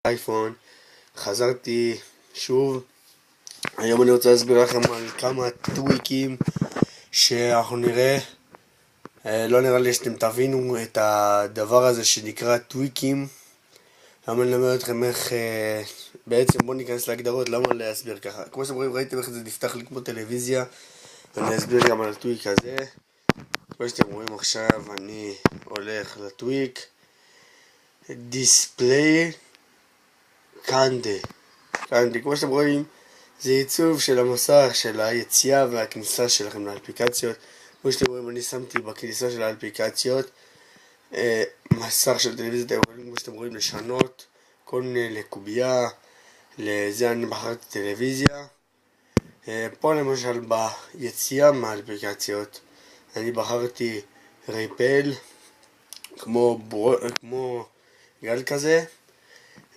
אייפון. חזרתי שוב. היום אני רוצה להסביר לכם על כמה טוויקים שאנחנו נראה. לא נראה לי שאתם תבינו את הדבר הזה שנקרא טוויקים. למה אני אלמד אתכם איך בעצם בואו ניכנס להגדרות. למה להסביר ככה? כמו שאתם רואים, ראיתם איך זה נפתח לי כמו טלוויזיה. אני אסביר גם על הטוויק הזה. כמו שאתם רואים עכשיו, אני הולך לטוויק דיספליי קנדה. כמו שאתם רואים, זה עיצוב של המסך, של היציאה והכניסה שלכם לאפליקציות. כמו שאתם רואים, אני שמתי בכניסה של האפליקציות מסך של טלוויזיה. אתם יכולים, כמו שאתם רואים, לשנות כל מיני לקובייה. לזה אני בחרתי טלוויזיה. פה למשל ביציאה מהאפליקציות אני בחרתי ריפל כמו גל כזה,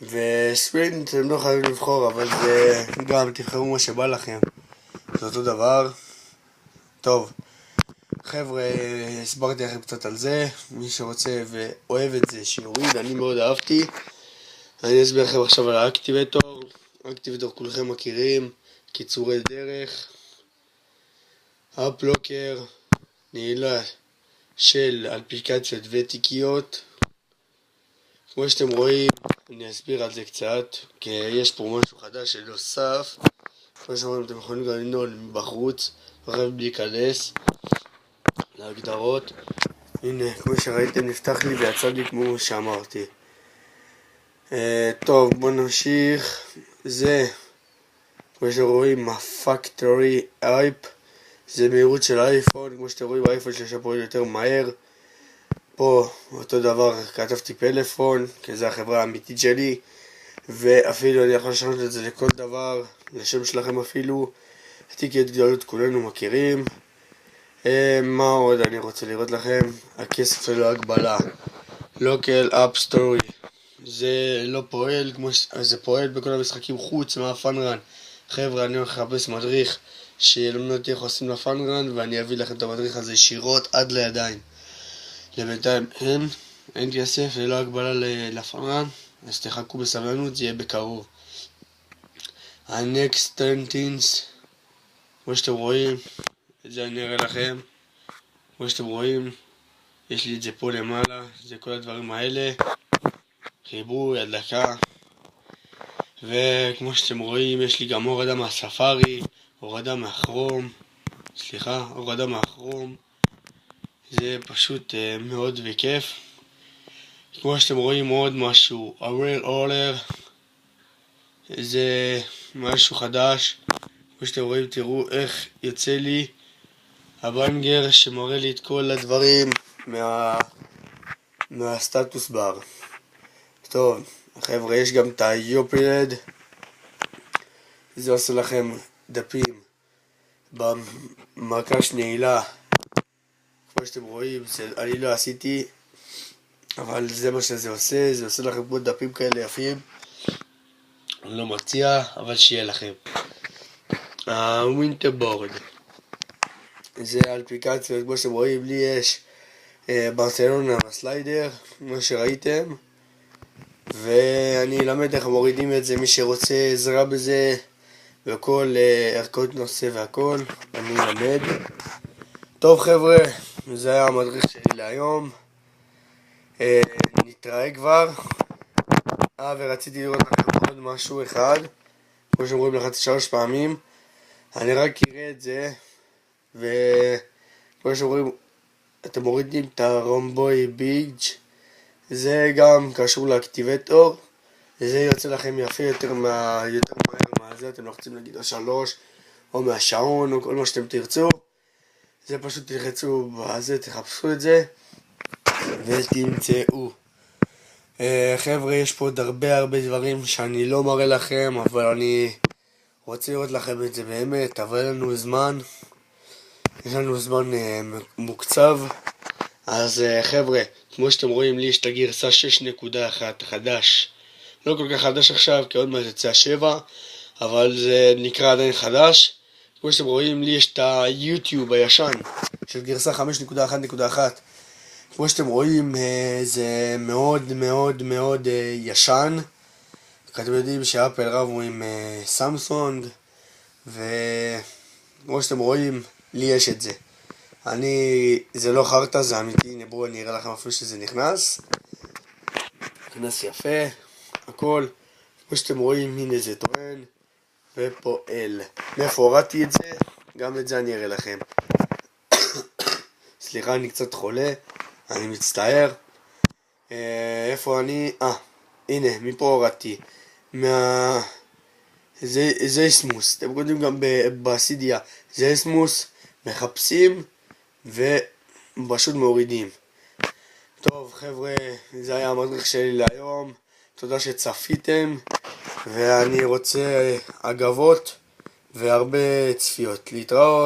וספרינט אתם לא חייבים לבחור, אבל זה גם תבחרו מה שבא לכם, זה אותו דבר. טוב חבר'ה, הסברתי לכם קצת על זה. מי שרוצה ואוהב את זה שיוריד, אני מאוד אהבתי. אני אסביר לכם עכשיו על האקטיבטור. האקטיבטור כולכם מכירים, קיצורי דרך, אפלוקר, נעילה של אפליקציות ותיקיות. כמו שאתם רואים, אני אסביר על זה קצת, כי יש פה משהו חדש שנוסף. כמו שאתם רואים, אתם יכולים גם לנעול מבחוץ, אחרי בלי להיכנס להגדרות. הנה, כמו שראיתם, נפתח לי ויצא לי כמו שאמרתי. טוב, בואו נמשיך. זה, כמו שאתם רואים, הפקטורי אייפ. זה מהירות של האייפון. כמו שאתם רואים, האייפון שלי פועל יותר מהר. פה אותו דבר, כתבתי פלאפון, כי זה החברה האמיתית שלי, ואפילו אני יכול לשנות את זה לכל דבר, לשם שלכם אפילו. תיקיות גדולות כולנו מכירים. מה עוד אני רוצה לראות לכם? הכסף ללא הגבלה, לוקל אפ סטורי. זה לא פועל זה פועל בכל המשחקים חוץ מהפאנרן. חבר'ה, אני הולך לחפש מדריך שילמד אותי איך עושים לפאנרן, ואני אביא לכם את המדריך הזה ישירות עד לידיים. לבינתיים אין כסף ללא הגבלה לפאנרן, אז תחכו בסבלנות, זה יהיה בקרוב. הנקסט טנטינס, כמו שאתם רואים, את זה אני אראה לכם. כמו שאתם רואים, יש לי את זה פה למעלה, זה כל הדברים האלה, חיבור, הדלקה. וכמו שאתם רואים, יש לי גם הורדה מהספארי, הורדה מהכרום. זה פשוט מאוד וכיף. כמו שאתם רואים, עוד משהו, Aware Order, זה משהו חדש. כמו שאתם רואים, תראו איך יוצא לי הבנגר שמראה לי את כל הדברים מהסטטוס בר. טוב חבר'ה, יש גם את היופרד, זה עושה לכם דפים במקש נעילה. כמו שאתם רואים, אני לא עשיתי, אבל זה מה שזה עושה. זה עושה לכם פה דפים כאלה יפים. אני לא מציע, אבל שיהיה לכם. הווינטרבורד, זה האפליקציה. כמו שאתם רואים, לי יש ברצלונה בסליידר, כמו שראיתם, ואני אלמד איך מורידים את זה. מי שרוצה עזרה בזה וכל ערכות נושא והכל, אני אלמד. טוב חבר'ה, זה היה המדריך שלי להיום. נתראה כבר. ורציתי לראות לכם עוד משהו אחד. כמו שאומרים, לחצתי 3 פעמים, אני רק אראה את זה. וכמו שאומרים, אתם מורידים את הרומבוי ביג', זה גם קשור לאקטיבטור. זה יוצא לכם יפה יותר מהר מהזה. אתם לוחצים נגיד ה3 או מהשעון או כל מה שאתם תרצו. זה פשוט תלחצו בזה, תחפשו את זה ותמצאו. חבר'ה, יש פה עוד הרבה דברים שאני לא מראה לכם, אבל אני רוצה לראות לכם את זה באמת. אבל יש לנו זמן מוקצב. אז חבר'ה, כמו שאתם רואים, לי יש את הגרסה 6.1 חדש. לא כל כך חדש עכשיו, כי עוד מעט יצא 7, אבל זה נקרא עדיין חדש. כמו שאתם רואים, לי יש את היוטיוב הישן של גרסה 5.1.1. כמו שאתם רואים, זה מאוד ישן, אתם יודעים שאפל רבו עם סמסונג, וכמו שאתם רואים, לי יש את זה. זה לא חרטה, זה אמיתי. הנה בואו אני אראה לכם אפילו שזה נכנס יפה, הכל. כמו שאתם רואים, הנה זה טוען ופועל. מאיפה הורדתי את זה? גם את זה אני אראה לכם. סליחה, אני קצת חולה, אני מצטער. איפה אני? הנה, מפה הורדתי. זייסמוס. אתם יודעים גם בסידיה, זייסמוס, מחפשים ופשוט מורידים. טוב חבר'ה, זה היה המדריך שלי להיום. תודה שצפיתם, ואני רוצה אגבות והרבה צפיות. להתראות.